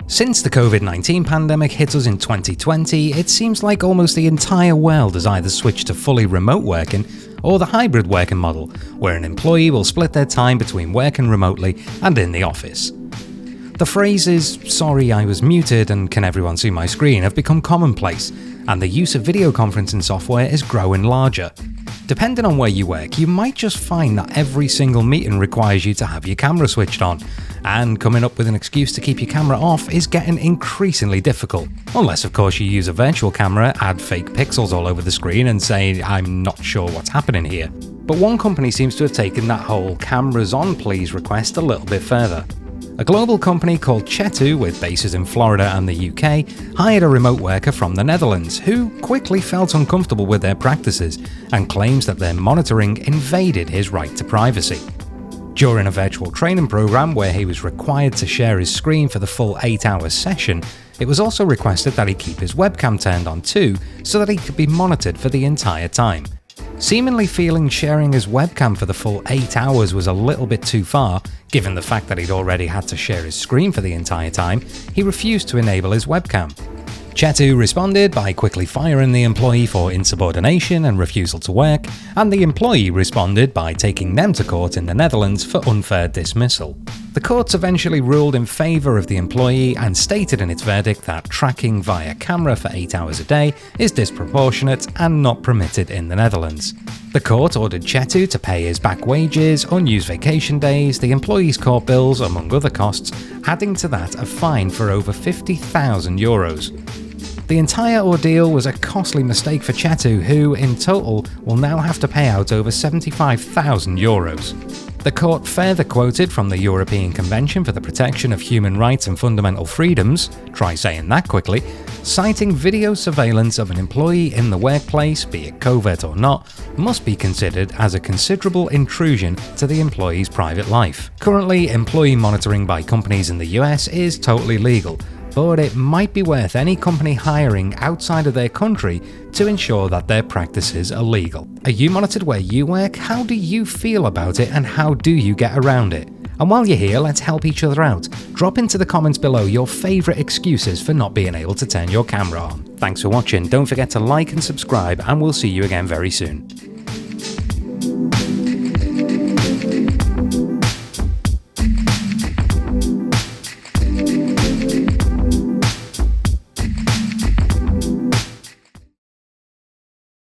Since the COVID-19 pandemic hit us in 2020, it seems like almost the entire world has either switched to fully remote working or the hybrid working model, where an employee will split their time between working remotely and in the office. The phrases, "sorry I was muted" and "can everyone see my screen" have become commonplace, and the use of video conferencing software is growing larger. Depending on where you work, you might just find that every single meeting requires you to have your camera switched on, and coming up with an excuse to keep your camera off is getting increasingly difficult. Unless of course you use a virtual camera, add fake pixels all over the screen and say, "I'm not sure what's happening here." But one company seems to have taken that whole "cameras on please" request a little bit further. A global company called Chetu, with bases in Florida and the UK, hired a remote worker from the Netherlands who quickly felt uncomfortable with their practices and claims that their monitoring invaded his right to privacy. During a virtual training program where he was required to share his screen for the full 8-hour session, it was also requested that he keep his webcam turned on too, so that he could be monitored for the entire time. Seemingly feeling sharing his webcam for the full 8 hours was a little bit too far, given the fact that he'd already had to share his screen for the entire time, he refused to enable his webcam. Chetu responded by quickly firing the employee for insubordination and refusal to work, and the employee responded by taking them to court in the Netherlands for unfair dismissal. The courts eventually ruled in favour of the employee and stated in its verdict that tracking via camera for 8 hours a day is disproportionate and not permitted in the Netherlands. The court ordered Chetu to pay his back wages, unused vacation days, the employee's court bills, among other costs, adding to that a fine for over €50,000. The entire ordeal was a costly mistake for Chetu, who, in total, will now have to pay out over €75,000. The court further quoted from the European Convention for the Protection of Human Rights and Fundamental Freedoms, try saying that quickly, citing video surveillance of an employee in the workplace, be it covert or not, must be considered as a considerable intrusion to the employee's private life. Currently, employee monitoring by companies in the US is totally legal, but it might be worth any company hiring outside of their country to ensure that their practices are legal. Are you monitored where you work? How do you feel about it, and how do you get around it? And while you're here, let's help each other out. Drop into the comments below your favourite excuses for not being able to turn your camera on. Thanks for watching, don't forget to like and subscribe, and we'll see you again very soon.